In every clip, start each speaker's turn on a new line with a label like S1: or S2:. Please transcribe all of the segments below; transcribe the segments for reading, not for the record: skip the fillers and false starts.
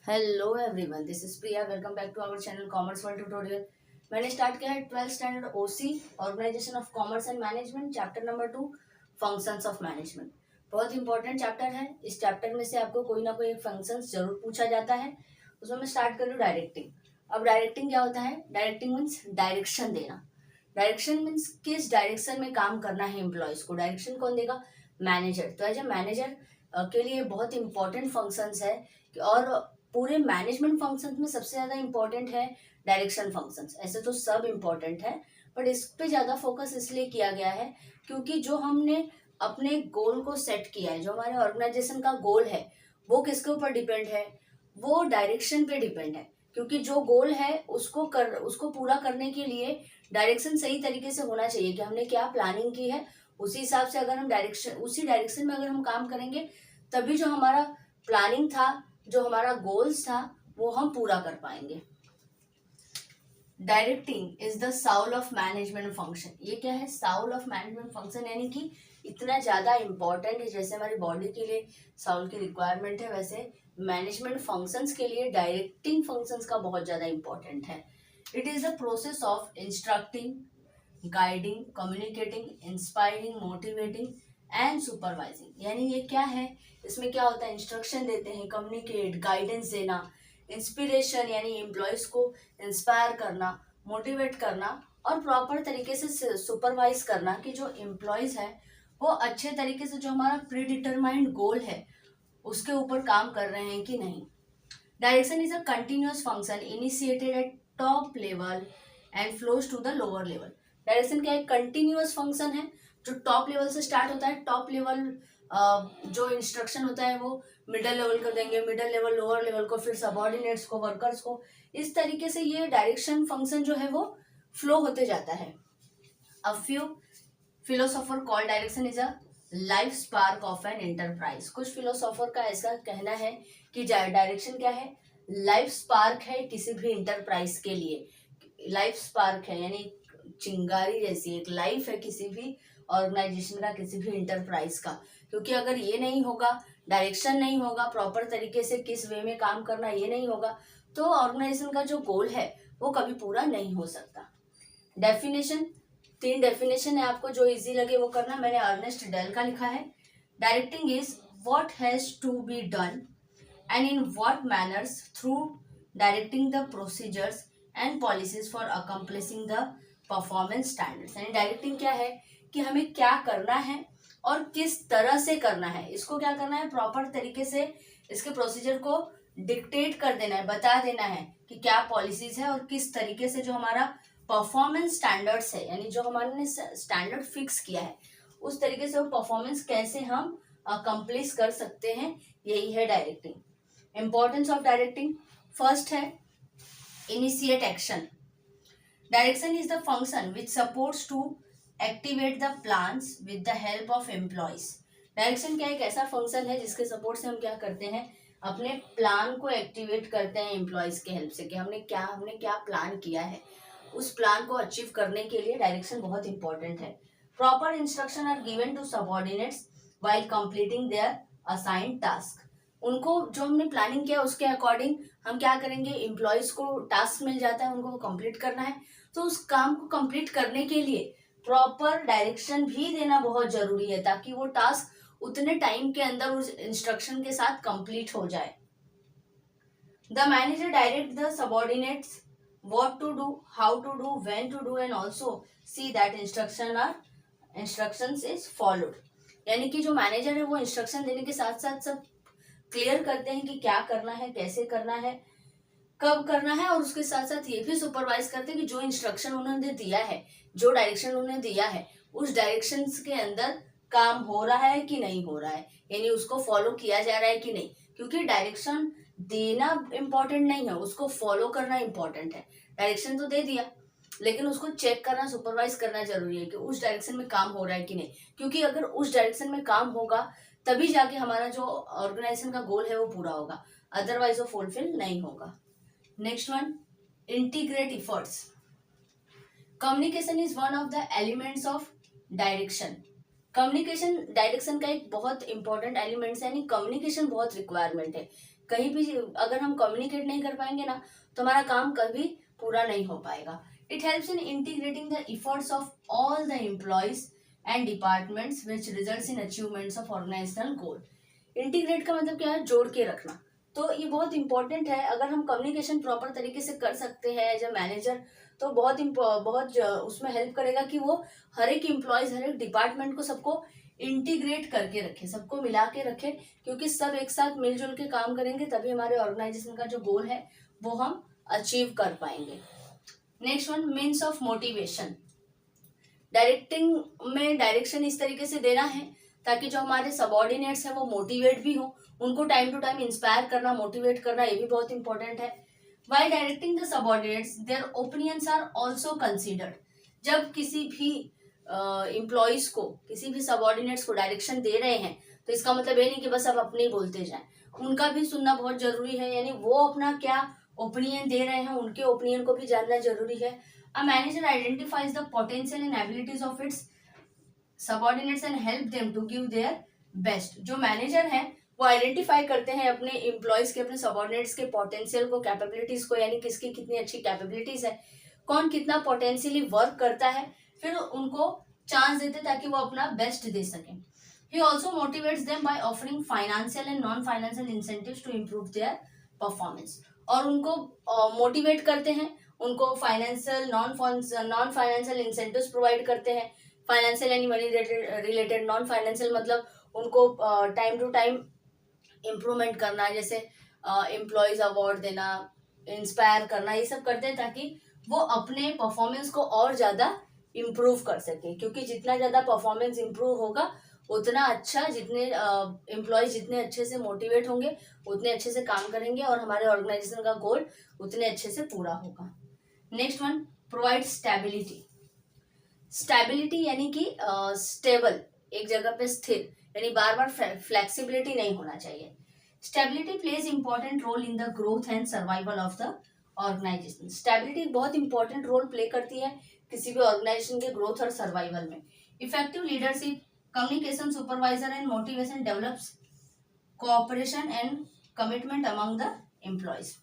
S1: Hello everyone, this is Priya. Welcome back to our channel commerce world tutorial. मैंने start किया है 12th standard OC organisation of commerce and management, chapter number 2, functions of management. बहुत important chapter है। इस chapter में से आपको कोई ना कोई एक फंक्शंस जरूर पूछा जाता है। उसमें मैं स्टार्ट कर लूँ डायरेक्टिंग। अब डायरेक्टिंग क्या होता है? डायरेक्टिंग मीन्स डायरेक्शन देना। डायरेक्शन मीन्स किस डायरेक्शन में काम करना है एम्प्लॉयज को। डायरेक्शन कौन देगा? मैनेजर। तो एज ए मैनेजर के लिए बहुत इंपॉर्टेंट फंक्शंस है और पूरे मैनेजमेंट फंक्शंस में सबसे ज्यादा इंपॉर्टेंट है डायरेक्शन फंक्शंस। ऐसे तो सब इंपॉर्टेंट है, बट इस पे ज्यादा फोकस इसलिए किया गया है क्योंकि जो हमने अपने गोल को सेट किया है, जो हमारे ऑर्गेनाइजेशन का गोल है, वो किसके ऊपर डिपेंड है? वो डायरेक्शन पे डिपेंड है। क्योंकि जो गोल है उसको पूरा करने के लिए डायरेक्शन सही तरीके से होना चाहिए कि हमने क्या प्लानिंग की है, उसी हिसाब से अगर हम उसी डायरेक्शन में अगर हम काम करेंगे, तभी जो हमारा प्लानिंग था, जो हमारा गोल्स था, वो हम पूरा कर पाएंगे। Directing is the Saul of management function. ये क्या है? साउल ऑफ मैनेजमेंट फंक्शन, यानी कि इतना ज्यादा इंपॉर्टेंट है। जैसे हमारी बॉडी के लिए साउल की रिक्वायरमेंट है, वैसे मैनेजमेंट फंक्शंस के लिए डायरेक्टिंग फंक्शंस का बहुत ज्यादा इंपॉर्टेंट है। It is the process of instructing, guiding, communicating, inspiring, motivating and supervising. यानी ये क्या है? इसमें क्या होता है? इंस्ट्रक्शन देते हैं, कम्युनिकेट, गाइडेंस देना, इंस्पिरेशन यानी एम्प्लॉयज को इंस्पायर करना, मोटिवेट करना और प्रॉपर तरीके से सुपरवाइज करना कि जो एम्प्लॉयज है वो अच्छे तरीके से जो हमारा प्री डिटरमाइंड गोल है उसके ऊपर काम कर रहे हैं कि नहीं। Direction is a continuous function initiated at top level and flows to the lower level. Direction क्या है? कंटिन्यूअस फंक्शन है जो टॉप लेवल से स्टार्ट होता है। टॉप लेवल जो इंस्ट्रक्शन होता है वो मिडिल लेवल को देंगे, मिडिल लेवल लोअर लेवल को, फिर सबऑर्डिनेट्स को, वर्कर्स को। इस तरीके से ये डायरेक्शन फंक्शन जो है वो फ्लो होते जाता है। A few philosopher call direction is a life spark of an enterprise. कुछ फिलोसोफर का ऐसा कहना है कि डायरेक्शन क्या है? लाइफ स्पार्क है किसी भी इंटरप्राइज के लिए। लाइफ स्पार्क है यानी चिंगारी जैसी एक लाइफ है किसी भी ऑर्गेनाइजेशन का, किसी भी इंटरप्राइज का। क्योंकि अगर ये नहीं होगा, डायरेक्शन नहीं होगा, प्रॉपर तरीके से किस वे में काम करना ये नहीं होगा, तो ऑर्गेनाइजेशन का जो गोल है वो कभी पूरा नहीं हो सकता। डेफिनेशन, 3 डेफिनेशन है, आपको जो इजी लगे वो करना। मैंने अर्नेस्ट डेल का लिखा है। Directing is what has to be done and in what manners through directing the procedures and policies for accomplishing the performance standards. यानी डायरेक्टिंग क्या है कि हमें क्या करना है और किस तरह से करना है। इसको क्या करना है? प्रॉपर तरीके से इसके प्रोसीजर को डिक्टेट कर देना है, बता देना है कि क्या पॉलिसीज है और किस तरीके से जो हमारा परफॉर्मेंस स्टैंडर्ड्स है, यानी जो हमारे स्टैंडर्ड फिक्स किया है उस तरीके से वो परफॉर्मेंस कैसे हम अकम्प्लिश कर सकते हैं, यही है directing. Importance of directing, first है initiate action. Direction is the function which supports to activate the plans with the help of employees. Direction क्या एक ऐसा फंक्शन है जिसके सपोर्ट से हम क्या करते हैं? अपने प्लान को एक्टिवेट करते हैं एम्प्लॉयज के हेल्प से कि हमने क्या प्लान किया है, उस प्लान को अचीव करने के लिए डायरेक्शन बहुत इंपॉर्टेंट है। Proper instruction are given to subordinates while completing their assigned task. उनको जो हमने प्लानिंग किया उसके अकॉर्डिंग हम क्या करेंगे? एम्प्लॉयज को टास्क मिल जाता है, उनको कंप्लीट करना है, तो उस काम को कंप्लीट करने के लिए प्रॉपर डायरेक्शन भी देना बहुत जरूरी है ताकि वो टास्क उतने टाइम के अंदर उस इंस्ट्रक्शन के साथ कंप्लीट हो जाए। The manager direct the subordinates what to do, how to do, when to do and also see that instructions is followed। यानी कि जो मैनेजर है वो इंस्ट्रक्शन देने के साथ साथ सब क्लियर करते हैं कि क्या करना है, कैसे करना है, कब करना है, और उसके साथ साथ ये भी सुपरवाइज करते हैं कि जो इंस्ट्रक्शन उन्होंने दिया है, जो डायरेक्शन उन्होंने दिया है, उस डायरेक्शन के अंदर काम हो रहा है कि नहीं हो रहा है, यानी उसको फॉलो किया जा रहा है कि नहीं। क्योंकि डायरेक्शन देना इम्पोर्टेंट नहीं है, उसको फॉलो करना इम्पोर्टेंट है। डायरेक्शन तो दे दिया लेकिन उसको चेक करना, सुपरवाइज करना जरूरी है कि उस डायरेक्शन में काम हो रहा है कि नहीं। क्योंकि अगर उस डायरेक्शन में काम होगा तभी जाके हमारा जो ऑर्गेनाइजेशन का गोल है वो पूरा होगा, अदरवाइज वो फुलफिल नहीं होगा। Next one, integrate efforts. Communication is one of the elements of direction. Communication direction का एक बहुत इंपॉर्टेंट एलिमेंट है, यानी कम्युनिकेशन बहुत रिक्वायरमेंट है। कहीं भी अगर हम कम्युनिकेट नहीं कर पाएंगे ना, तो हमारा काम कभी पूरा नहीं हो पाएगा. It helps in integrating the efforts of all the employees and departments which results in achievements of organisational goal. Integrate का मतलब क्या है? जोड़ के रखना. तो ये बहुत इंपॉर्टेंट है. अगर हम कम्युनिकेशन प्रॉपर तरीके से कर सकते हैं एज अ मैनेजर, तो बहुत उसमें हेल्प करेगा कि वो हर एक एम्प्लॉयज, हर एक डिपार्टमेंट को, सबको इंटीग्रेट करके रखे, सबको मिला के रखे. क्योंकि सब एक साथ मिलजुल के काम करेंगे तभी हमारे ऑर्गेनाइजेशन का जो गोल है वो हम अचीव कर पाएंगे. Next one, means of motivation. Directing में डायरेक्शन इस तरीके से देना है ताकि जो हमारे सबॉर्डिनेट्स हैं वो मोटिवेट भी हो. उनको टाइम टू टाइम इंस्पायर करना, मोटिवेट करना, ये भी बहुत इंपॉर्टेंट है. While directing the subordinates, their opinions are also considered. जब किसी भी एम्प्लॉयज को, किसी भी सबॉर्डिनेट्स को डायरेक्शन दे रहे हैं, तो इसका मतलब ये नहीं कि बस आप अपने ही बोलते जाएं. उनका भी सुनना बहुत जरूरी है. यानी वो अपना क्या ओपिनियन दे रहे हैं, उनके ओपिनियन को भी जानना जरूरी है. A manager identifies the potential and abilities of its subordinates and help them to give their best. जो मैनेजर है वो आइडेंटिफाई करते हैं अपने एम्प्लॉयज के, अपने सबॉर्डिनेट्स के पोटेंशियल को, कैपेबिलिटीज को, यानी किसकी कितनी अच्छी कैपेबिलिटीज है, कौन कितना पोटेंशियली वर्क करता है, फिर उनको चांस देते ताकि वो अपना बेस्ट दे सकें. He also motivates them by offering financial and non financial incentives to improve their performance. और उनको मोटिवेट करते हैं, उनको financial, non financial incentives provide करते हैं. फाइनेंशियल यानी मनी रिलेटेड, नॉन फाइनेंशियल मतलब उनको टाइम टू टाइम इम्प्रूवमेंट करना, जैसे एम्प्लॉयज अवार्ड देना, इंस्पायर करना, ये सब करते हैं ताकि वो अपने परफॉर्मेंस को और ज़्यादा इम्प्रूव कर सके. क्योंकि जितना ज़्यादा परफॉर्मेंस इम्प्रूव होगा उतना अच्छा, जितने एम्प्लॉयज जितने अच्छे से मोटिवेट होंगे उतने अच्छे से काम करेंगे और हमारे ऑर्गेनाइजेशन का गोल उतने अच्छे से पूरा होगा. Next one, provide stability. Stability यानी कि स्टेबल, एक जगह पे स्थिर, यानी बार बार फ्लेक्सिबिलिटी नहीं होना चाहिए. Stability plays important role in the growth and survival of the organisation. Stability बहुत इंपॉर्टेंट रोल प्ले करती है किसी भी ऑर्गेनाइजेशन के ग्रोथ और सर्वाइवल में. Effective leadership, communication, supervisor and motivation develops cooperation and commitment among the employees.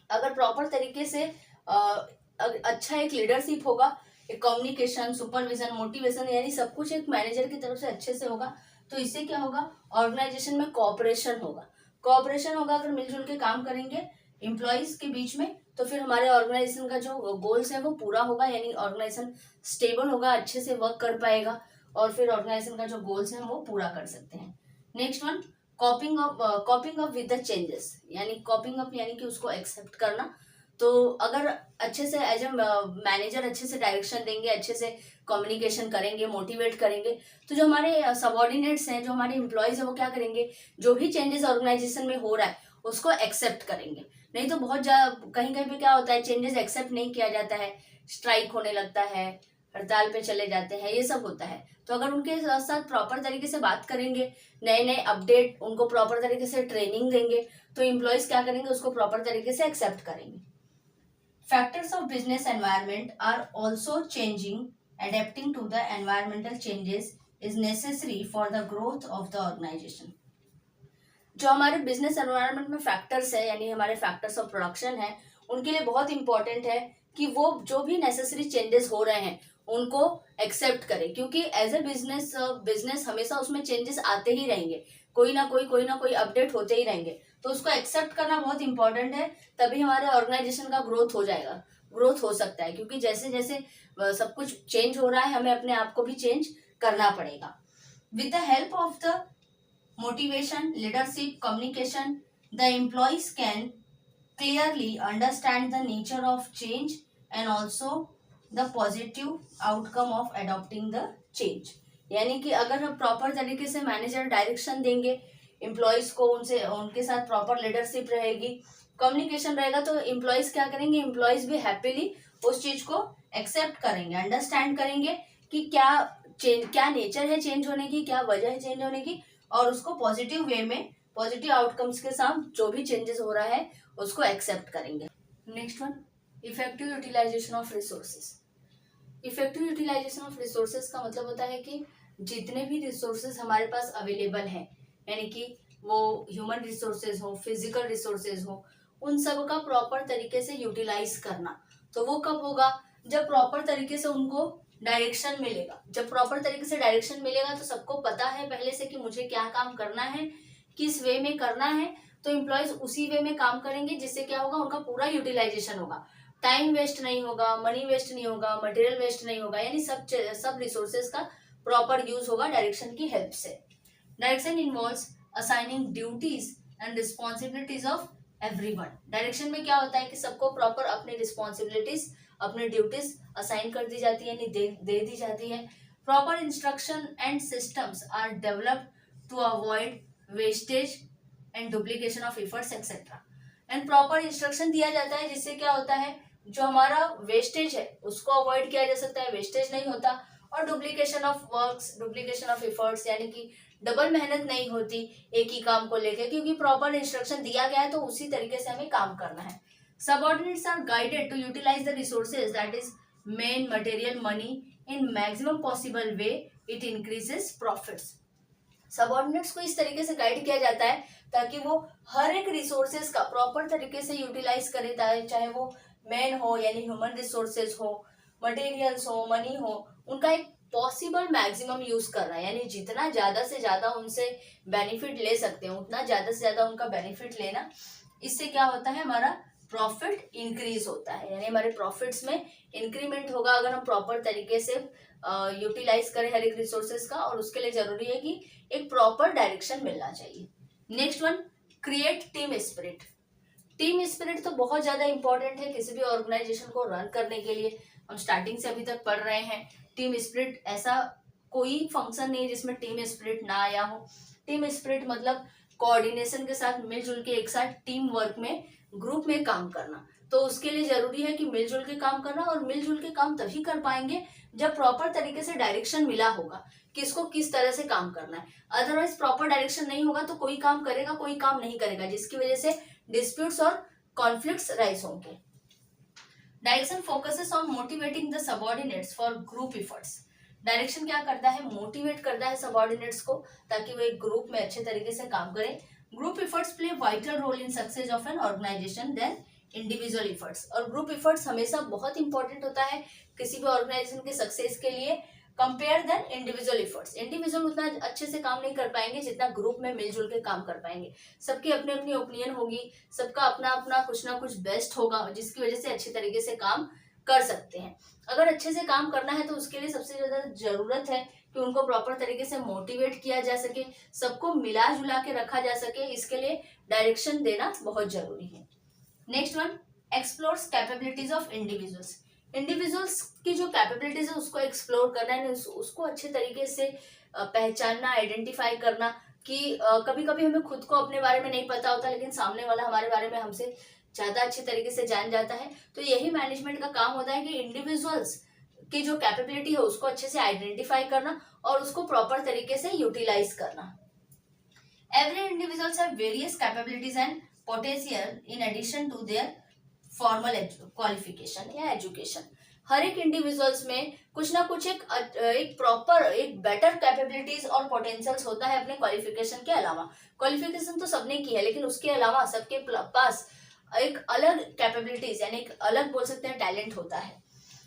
S1: अगर proper तरीके से अच्छा एक लीडरशिप होगा, एक कम्युनिकेशन, सुपरविजन, मोटिवेशन, यानी सब कुछ एक मैनेजर की तरफ से अच्छे से होगा, तो इससे क्या होगा, ऑर्गेनाइजेशन में कोऑपरेशन होगा. कोऑपरेशन होगा अगर मिलजुल के काम करेंगे एम्प्लॉयज के बीच में, तो फिर हमारे ऑर्गेनाइजेशन का जो गोल्स है वो पूरा होगा. यानी ऑर्गेनाइजेशन स्टेबल होगा, अच्छे से वर्क कर पाएगा और फिर ऑर्गेनाइजेशन का जो गोल्स है वो पूरा कर सकते हैं. Next one, कॉपिंग up with the changes. यानी कॉपिंग अप यानी कि उसको एक्सेप्ट करना. तो अगर अच्छे से एज ए मैनेजर अच्छे से डायरेक्शन देंगे, अच्छे से कम्युनिकेशन करेंगे, मोटिवेट करेंगे, तो जो हमारे सबॉर्डिनेट्स हैं, जो हमारे एम्प्लॉयज हैं, वो क्या करेंगे, जो भी चेंजेस ऑर्गेनाइजेशन में हो रहा है उसको एक्सेप्ट करेंगे. नहीं तो बहुत कहीं कहीं पे क्या होता है, चेंजेस एक्सेप्ट नहीं किया जाता है, स्ट्राइक होने लगता है, हड़ताल पे चले जाते हैं, ये सब होता है. तो अगर उनके साथ प्रॉपर तरीके से बात करेंगे, नए नए अपडेट, उनको प्रॉपर तरीके से ट्रेनिंग देंगे, तो एम्प्लॉयज क्या करेंगे, उसको प्रॉपर तरीके से एक्सेप्ट करेंगे. Factors of business environment are also changing. Adapting to the environmental changes is necessary for the growth of the organization. जो हमारे बिजनेस एनवायरनमेंट में फैक्टर्स है, यानी हमारे फैक्टर्स ऑफ प्रोडक्शन है, उनके लिए बहुत इंपॉर्टेंट है कि वो जो भी नेसेसरी चेंजेस हो रहे हैं उनको एक्सेप्ट करें. क्योंकि एज ए बिजनेस हमेशा उसमें चेंजेस आते ही रहेंगे, कोई ना कोई अपडेट होते ही रहेंगे. तो उसको एक्सेप्ट करना बहुत इंपॉर्टेंट है, तभी हमारे ऑर्गेनाइजेशन का ग्रोथ हो जाएगा, ग्रोथ हो सकता है. क्योंकि जैसे जैसे सब कुछ चेंज हो रहा है, हमें अपने आप को भी चेंज करना पड़ेगा. With the help of the motivation, leadership, communication, the employees can clearly understand the nature of change and also the positive outcome of adopting the change. यानी कि अगर हम प्रॉपर तरीके से मैनेजर डायरेक्शन देंगे एम्प्लॉयज को, उनके साथ प्रॉपर लीडरशिप रहेगी, कम्युनिकेशन रहेगा, तो एम्प्लॉयज क्या करेंगे, एम्प्लॉयज भी हैप्पीली उस चीज को एक्सेप्ट करेंगे, अंडरस्टैंड करेंगे कि क्या नेचर है चेंज होने की, क्या वजह है चेंज होने की, और उसको पॉजिटिव वे में, पॉजिटिव आउटकम्स के साथ जो भी चेंजेस हो रहा है उसको एक्सेप्ट करेंगे. Next one, effective utilisation of resources. Effective utilisation of resources का मतलब होता है कि जितने भी रिसोर्सेज हमारे पास अवेलेबल हैं, यानी कि वो ह्यूमन रिसोर्सेज हो, फिजिकल रिसोर्सेज हो, उन सब का प्रॉपर तरीके से यूटिलाइज करना। तो वो कब होगा? जब प्रॉपर तरीके से उनको डायरेक्शन मिलेगा। जब प्रॉपर तरीके से डायरेक्शन मिलेगा तो सबको पता है पहले से कि मुझे क्या काम करना है, किस वे में करना है, तो एम्प्लॉयज उसी वे में काम करेंगे, जिससे क्या होगा, उनका पूरा यूटिलाइजेशन होगा, टाइम वेस्ट नहीं होगा, मनी वेस्ट नहीं होगा, मटेरियल वेस्ट नहीं होगा, यानी सब रिसोर्सेज का प्रॉपर यूज होगा डायरेक्शन की हेल्प से। Direction involves assigning duties and responsibilities of everyone. Direction में क्या होता है कि सबको प्रॉपर अपनी रिस्पॉन्सिबिलिटीज, अपनी ड्यूटीज असाइन कर दी जाती है, यानी दे दी जाती है। Proper instruction and systems are developed to avoid wastage and duplication of efforts etcetera. And proper instruction दिया जाता है, जिससे क्या होता है, जो हमारा वेस्टेज है उसको अवॉइड किया जा सकता है, वेस्टेज नहीं होता, और duplication of works, duplication of efforts, यानी कि डबल मेहनत नहीं होती एक ही काम को लेकर, क्योंकि प्रॉपर इंस्ट्रक्शन दिया गया है तो उसी तरीके से हमें काम करना है। Subordinates are guided to utilise the resources, that is men material, money, in maximum possible way, it increases profits. Subordinates को इस तरीके से गाइड किया जाता है ताकि वो हर एक रिसोर्सेज का प्रॉपर तरीके से यूटिलाइज करे, चाहे वो मैन हो यानी ह्यूमन रिसोर्सेज हो, मटेरियल्स हो, मनी हो, उनका एक पॉसिबल मैक्सिमम यूज करना है, यानी जितना ज्यादा से ज्यादा उनसे बेनिफिट ले सकते हैं उतना ज्यादा से ज्यादा उनका बेनिफिट लेना। इससे क्या होता है, हमारा प्रॉफिट इंक्रीज होता है, यानी हमारे प्रॉफिट्स में इंक्रीमेंट होगा अगर हम प्रॉपर तरीके से यूटिलाइज करें हर एक रिसोर्सेज का, और उसके लिए जरूरी है कि एक प्रॉपर डायरेक्शन मिलना चाहिए। Next one, create team spirit. Team spirit तो बहुत ज्यादा इंपॉर्टेंट है किसी भी ऑर्गेनाइजेशन को रन करने के लिए। हम स्टार्टिंग से अभी तक पढ़ रहे हैं, टीम स्पिरिट, ऐसा कोई फंक्शन नहीं है जिसमें टीम स्पिरिट ना आया हो। टीम स्पिरिट मतलब कोऑर्डिनेशन के साथ, मिलजुल के एक साथ टीम वर्क में, ग्रुप में काम करना। तो उसके लिए जरूरी है कि मिलजुल के काम करना, और मिलजुल के काम तभी कर पाएंगे जब प्रॉपर तरीके से डायरेक्शन मिला होगा, किसको किस तरह से काम करना है। अदरवाइज प्रॉपर डायरेक्शन नहीं होगा तो कोई काम करेगा, कोई काम नहीं करेगा, जिसकी वजह से डिस्प्यूट्स और कॉन्फ्लिक्ट्स राइज होंगे। Direction focuses on motivating the subordinates for group efforts. Direction क्या करता है, मोटिवेट करता है सबऑर्डिनेट्स को ताकि वो एक ग्रुप में अच्छे तरीके से काम करें। Group efforts play vital role in success of an organisation than individual efforts. और ग्रुप एफर्ट्स हमेशा बहुत इंपॉर्टेंट होता है किसी भी ऑर्गेनाइजेशन के सक्सेस के लिए, compare than individual efforts. Individual उतना अच्छे से काम नहीं कर पाएंगे जितना ग्रुप में मिलजुल के काम कर पाएंगे। सबकी अपनी अपनी ओपिनियन होगी, सबका अपना अपना कुछ ना कुछ बेस्ट होगा, जिसकी वजह से अच्छे तरीके से काम कर सकते हैं। अगर अच्छे से काम करना है तो उसके लिए सबसे ज्यादा जरूरत है कि उनको प्रॉपर तरीके से मोटिवेट किया जा सके, सबको मिला जुला के रखा जा सके, इसके लिए डायरेक्शन देना बहुत जरूरी है। Next one, explores capabilities of individuals. Individuals की जो कैपेबिलिटीज है उसको एक्सप्लोर करना है, उसको अच्छे तरीके से पहचानना, आइडेंटिफाई करना कि कभी कभी हमें खुद को अपने बारे में नहीं पता होता लेकिन सामने वाला हमारे बारे में हमसे ज्यादा अच्छे तरीके से जान जाता है। तो यही मैनेजमेंट का काम होता है कि इंडिविजुअल्स की जो कैपेबिलिटी है उसको अच्छे से आइडेंटिफाई करना और उसको प्रॉपर तरीके से यूटिलाइज करना। Every individuals have various capabilities and potential in addition to their formal qualification या एजुकेशन। हर एक इंडिविजुअल्स में कुछ ना कुछ एक प्रॉपर, एक बेटर कैपेबिलिटीज और पोटेंशियल्स होता है अपने क्वालिफिकेशन के अलावा। क्वालिफिकेशन तो सबने की है लेकिन उसके अलावा सबके पास एक अलग कैपेबिलिटीज यानी एक अलग बोल सकते हैं टैलेंट होता है।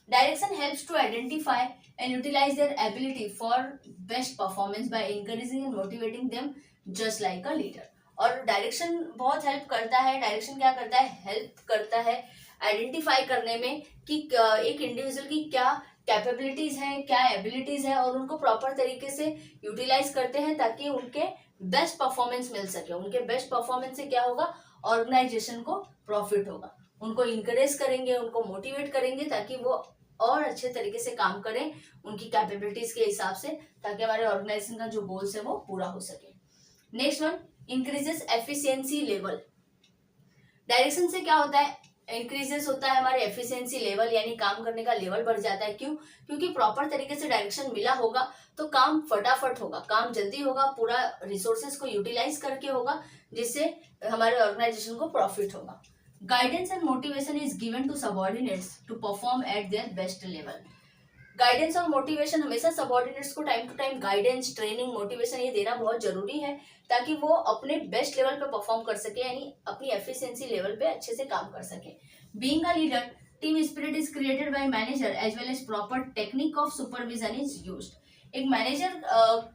S1: Direction helps to identify and utilise their ability for best performance by encouraging and motivating them just like a leader. और डायरेक्शन बहुत हेल्प करता है। डायरेक्शन क्या करता है, हेल्प करता है आइडेंटिफाई करने में कि एक इंडिविजुअल की क्या कैपेबिलिटीज हैं, क्या एबिलिटीज हैं, और उनको प्रॉपर तरीके से यूटिलाइज करते हैं ताकि उनके बेस्ट परफॉर्मेंस मिल सके। उनके बेस्ट परफॉर्मेंस से क्या होगा, ऑर्गेनाइजेशन को प्रॉफिट होगा। उनको इंकरेज करेंगे, उनको मोटिवेट करेंगे ताकि वो और अच्छे तरीके से काम करें उनकी कैपेबिलिटीज के हिसाब से, ताकि हमारे ऑर्गेनाइजेशन का जो गोल्स है वो पूरा हो सके। Next one, increases efficiency level. Direction से क्या होता है, इंक्रीजेस होता है हमारे एफिशिएंसी लेवल, यानी काम करने का लेवल बढ़ जाता है। क्यों? क्योंकि प्रॉपर तरीके से डायरेक्शन मिला होगा तो काम फटाफट होगा, काम जल्दी होगा, पूरा रिसोर्सेज को यूटिलाइज करके होगा, जिससे हमारे ऑर्गेनाइजेशन को प्रॉफिट होगा। Guidance and motivation is given to subordinates to perform at their best level. Guidance और मोटिवेशन, हमेशा सबॉर्डिनेट्स को time to time guidance, training, motivation ये देना बहुत जरूरी है ताकि वो अपने बेस्ट लेवल पे परफॉर्म कर सके, यानी अपनी एफिशिएंसी लेवल पे अच्छे से काम कर सके। Being a leader, team spirit is created by manager as well as proper technique of supervision is used. एक मैनेजर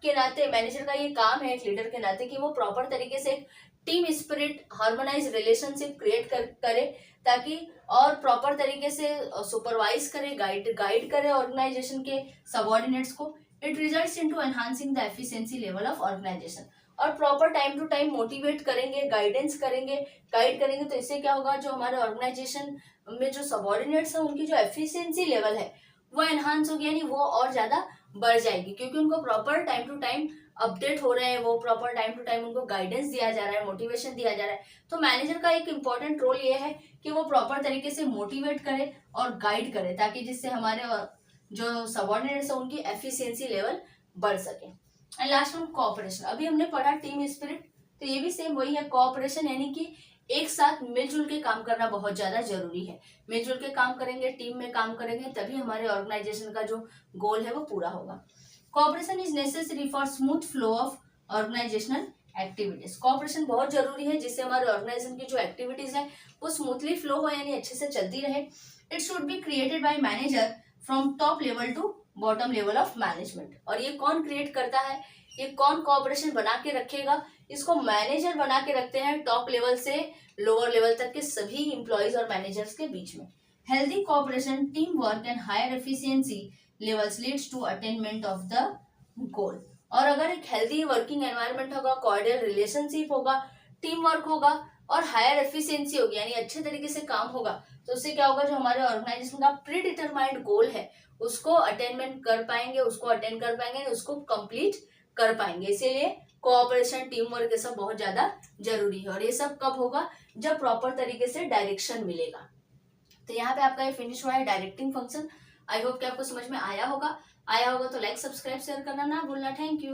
S1: के नाते, मैनेजर का ये काम है एक लीडर के नाते कि वो प्रॉपर तरीके से team spirit, harmonise relationship create करे ताकि और प्रॉपर तरीके से सुपरवाइज करे, गाइड करे ऑर्गेनाइजेशन के सबॉर्डिनेट्स को। It results into enhancing the efficiency level of organisation. और proper time to time motivate करेंगे, गाइडेंस करेंगे, गाइड करेंगे, तो इससे क्या होगा, जो हमारे ऑर्गेनाइजेशन में जो सबॉर्डिनेट्स हैं उनकी जो एफिशिएंसी लेवल है वो एनहांस होगी, यानी वो और ज्यादा बढ़ जाएगी, क्योंकि उनको proper time to time update हो रहे हैं, वो प्रॉपर टाइम टू टाइम उनको गाइडेंस दिया जा रहा है, मोटिवेशन दिया जा रहा है। तो मैनेजर का एक इंपॉर्टेंट रोल ये है कि वो प्रॉपर तरीके से मोटिवेट करे और गाइड करे ताकि जिससे हमारे जो सबॉर्डिनेट्स है उनकी एफिशिएंसी लेवल बढ़ सके। And last one cooperation. अभी हमने पढ़ा टीम स्पिरिट, तो ये भी सेम वही है, कोऑपरेशन, यानी कि एक साथ मिलजुल के काम करना बहुत ज्यादा जरूरी है। मिलजुल के काम करेंगे, टीम में काम करेंगे, तभी हमारे ऑर्गेनाइजेशन का जो गोल है वो पूरा होगा। Cooperation is necessary for smooth flow of organisational activities. Cooperation बहुत जरूरी है जिससे हमारे ऑर्गेनाइजेशन की जो एक्टिविटीज है वो स्मूथली फ्लो हो, यानी अच्छे से चलती रहे। It should be created by manager from top level to bottom level of management. और ये कौन क्रिएट करता है, ये कौन कोऑपरेशन बना के रखेगा, इसको मैनेजर बना के रखते हैं टॉप लेवल से लोअर लेवल तक के सभी इंप्लॉइज और मैनेजर्स के बीच में। Healthy cooperation, team work and higher efficiency levels leads to attainment of the goal. और अगर एक हेल्दी वर्किंग एनवायरनमेंट होगा, कॉर्डियल रिलेशनशिप होगा, टीम वर्क होगा और हायर एफिशिएंसी होगी, यानी अच्छे तरीके से काम होगा, तो उससे क्या होगा, जो हमारे ऑर्गेनाइजेशन का प्री डिटरमाइंड गोल है उसको अटेनमेंट कर पाएंगे, उसको अटेंड कर पाएंगे, उसको कंप्लीट कर पाएंगे। इसीलिए कोऑपरेशन, टीम वर्क ये सब बहुत ज्यादा जरूरी है। और ये सब कब होगा, जब प्रॉपर तरीके से डायरेक्शन मिलेगा। तो यहाँ पे आपका ये फिनिश हुआ है डायरेक्टिंग फंक्शन। आई होप कि आपको समझ में आया होगा तो लाइक, सब्सक्राइब, शेयर करना ना भूलना। Thank you.